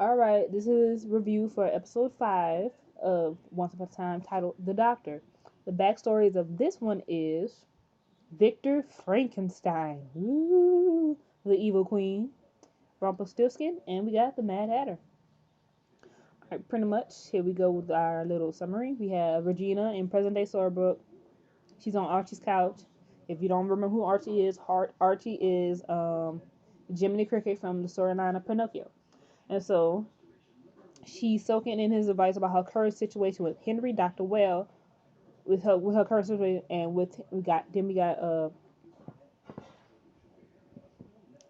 All right, this is review for episode 5 of Once Upon a Time titled The Doctor. The backstories of this one is Victor Frankenstein, ooh, the evil queen, Rumpelstiltskin, and we got the Mad Hatter. All right, pretty much, here we go with our little summary. We have Regina in present day Storybrooke. She's on Archie's couch. If you don't remember who Archie is, Archie is Jiminy Cricket from the storyline of Pinocchio. And so she's soaking in his advice about her current situation with Henry, Dr. Well, with her current situation, and we got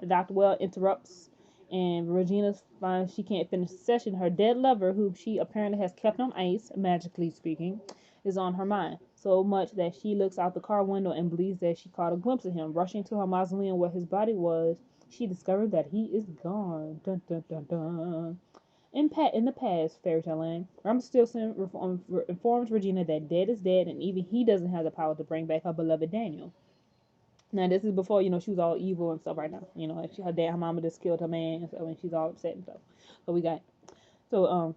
Dr. Well interrupts, and Regina finds she can't finish the session. Her dead lover, who she apparently has kept on ice, magically speaking, is on her mind. So much that she looks out the car window and believes that she caught a glimpse of him. Rushing to her mausoleum where his body was, she discovered that he is gone. Dun dun dun dun. In the past, fairytale land, Rumpelstiltskin informs Regina that dead is dead, and even he doesn't have the power to bring back her beloved Daniel. Now, this is before, she was all evil and stuff right now. Her mama just killed her man, so and she's all upset and stuff. So we got, so,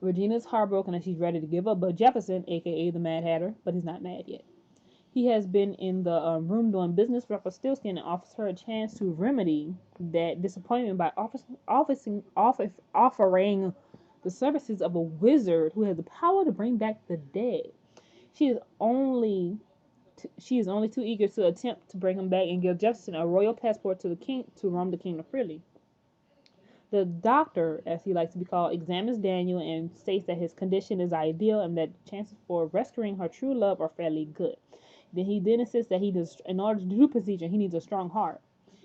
Regina's heartbroken and she's ready to give up, but Jefferson, aka the Mad Hatter, but he's not mad yet. He has been in the room doing business with Rumpelstiltskin and offers her a chance to remedy that disappointment by offering the services of a wizard who has the power to bring back the dead. She is only she is only too eager to attempt to bring him back and give Jefferson a royal passport to the king to roam the kingdom freely. The doctor, as he likes to be called, examines Daniel and states that his condition is ideal and that chances for rescuing her true love are fairly good. He insists that in order to do the procedure, he needs a strong heart,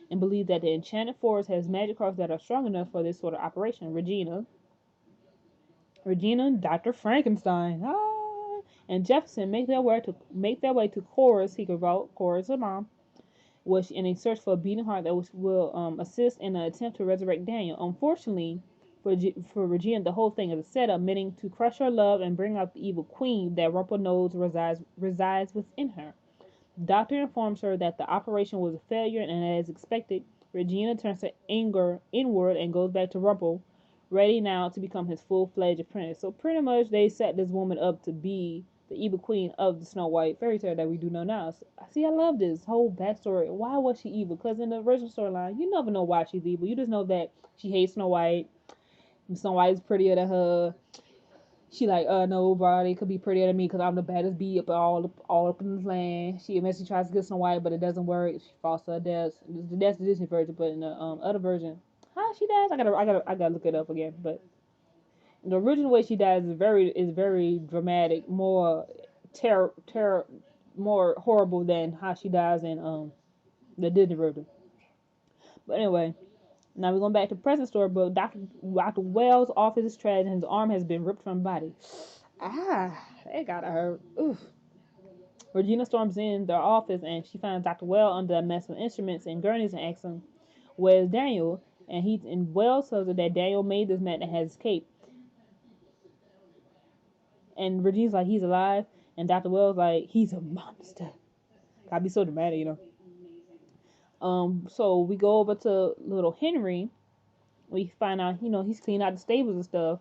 and believes that the Enchanted Forest has magic cards that are strong enough for this sort of operation. Regina, Dr. Frankenstein, and Jefferson make their way to Cora's secret vault. Cora's her mom, which in a search for a beating heart that will assist in an attempt to resurrect Daniel. Unfortunately, for Regina, the whole thing is a setup meaning to crush her love and bring out the evil queen that Rumple knows resides within her. The doctor informs her that the operation was a failure, and as expected, Regina turns her anger inward and goes back to Rumple, ready now to become his full-fledged apprentice. So pretty much they set this woman up to be the evil queen of the Snow White fairy tale that we do know now. So, see, I love this whole backstory. Why was she evil? Because in the original storyline, you never know why she's evil. You just know that she hates Snow White. Snow White is prettier than her. She like, nobody could be prettier than me because I'm the baddest bee all up in this land. She eventually tries to get Snow White, but it doesn't work. She falls to her death. That's the Disney version, but in the other version, how she dies, I gotta look it up again. But the original way she dies is very dramatic, more terror, more horrible than how she dies in the Disney version. But anyway, now we're going back to the present story. But Dr. Wells' office is trashed and his arm has been ripped from his body. That gotta hurt. Oof. Regina storms in their office and she finds Dr. Well under a mess of instruments and gurneys and asks him, "Where's Daniel?" And Wells tells her that Daniel made this man and has escaped. And Regina's like, "He's alive," and Dr. Wells like, "He's a monster." Gotta be so dramatic. So we go over to little Henry. We find out, he's cleaning out the stables and stuff,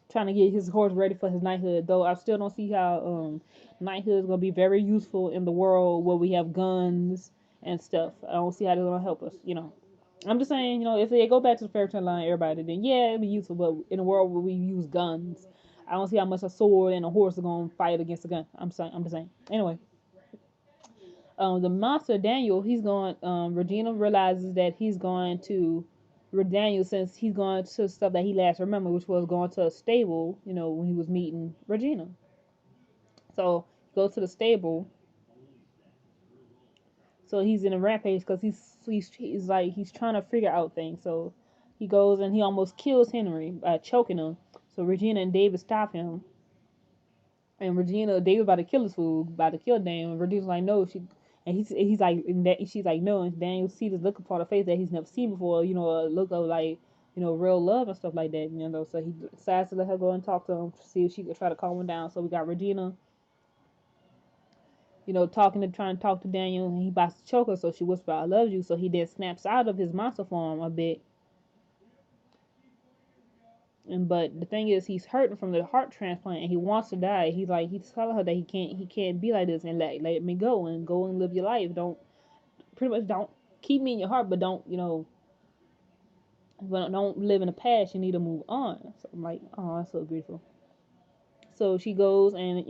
trying to get his horse ready for his knighthood. Though I still don't see how knighthood is gonna be very useful in the world where we have guns and stuff. I don't see how they're gonna help us. I'm just saying, if they go back to the fairy tale line, everybody, then yeah, it'd be useful. But in a world where we use guns, I don't see how much a sword and a horse are gonna fight against a gun. I'm just saying. Anyway, the monster Daniel, he's going. Regina realizes that he's going to Daniel, since he's going to stuff that he last remembered, which was going to a stable. When he was meeting Regina. So he goes to the stable. So he's in a rampage because he's trying to figure out things. So he goes and he almost kills Henry by choking him. So Regina and David stop him. And David about to kill his fool, about to kill Daniel. And Regina's like, no, he's like, she's like, no. And Daniel sees this look upon her face that he's never seen before. A look of like, real love and stuff like that. So he decides to let her go and talk to him to see if she could try to calm him down. So we got Regina, trying to talk to Daniel, and he about to choke her. So she whispers, "I love you." So he then snaps out of his monster form a bit. But the thing is, he's hurting from the heart transplant, and he wants to die. He's telling her that he can't be like this, and let me go and live your life. Don't keep me in your heart, but don't live in the past. You need to move on. So I'm like, oh, that's so beautiful. So she goes and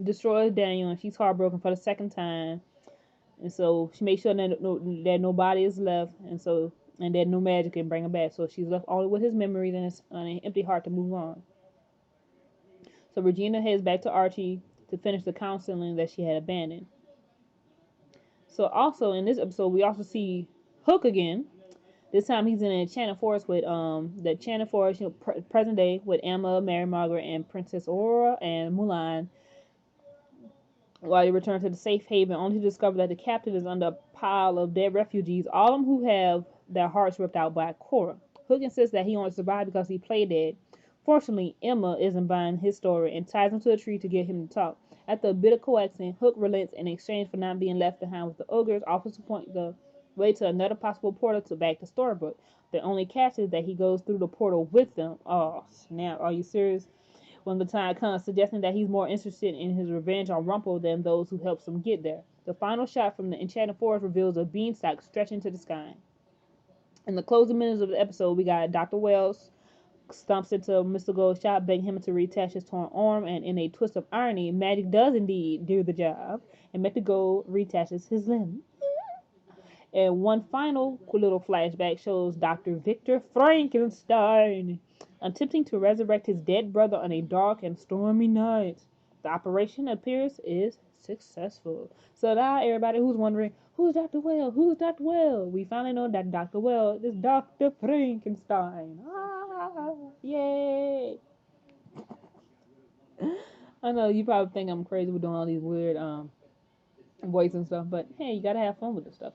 destroys Daniel, and she's heartbroken for the second time. And so she makes sure that nobody is left, and that no magic can bring him back. So she's left only with his memories and an empty heart to move on. So Regina heads back to Archie to finish the counseling that she had abandoned. So also in this episode, we also see Hook again. This time he's in the Enchanted Forest with the Enchanted Forest, present day, with Emma, Mary Margaret, and Princess Aurora and Mulan. While he returns to the safe haven, only to discover that the captive is under a pile of dead refugees, all of them who have their hearts ripped out by Cora. Hook insists that he only survived because he played dead. Fortunately, Emma isn't buying his story and ties him to a tree to get him to talk. After a bit of coaxing, Hook relents in exchange for not being left behind with the ogres, offers to point the way to another possible portal to back to Storybrooke. The only catch is that he goes through the portal with them. Oh, snap. Are you serious? When the time comes, suggesting that he's more interested in his revenge on Rumple than those who helped him get there. The final shot from the Enchanted Forest reveals a beanstalk stretching to the sky. In the closing minutes of the episode, we got Dr. Wells stomps into Mr. Gold's shop, begging him to reattach his torn arm, and in a twist of irony, magic does indeed do the job, and Mr. Gold reattaches his limb. And one final little flashback shows Dr. Victor Frankenstein attempting to resurrect his dead brother on a dark and stormy night. The operation appears is successful. So now everybody who's wondering, who's Dr. Well? Who's Dr. Well? We finally know that Dr. Well is Dr. Frankenstein. Ah, yay! I know you probably think I'm crazy with doing all these weird voices and stuff, but hey, you gotta have fun with this stuff.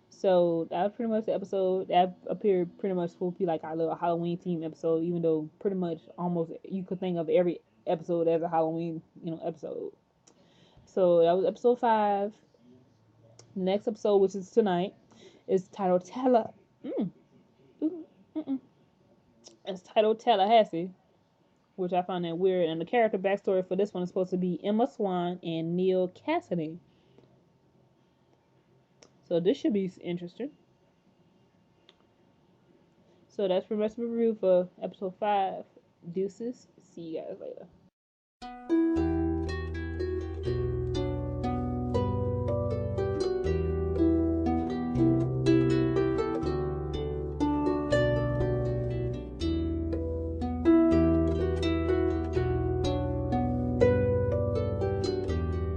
So that was pretty much the episode. That appeared pretty much supposed to be like our little Halloween theme episode, even though pretty much almost you could think of every episode as a Halloween, episode. So that was episode 5. The next episode, which is tonight, is titled Tella. Mm, mm, mm, mm. It's titled Tallahassee, which I found that weird. And the character backstory for this one is supposed to be Emma Swan and Neil Cassidy. So this should be interesting. So that's pretty much the review for episode 5. Deuces. See you guys later.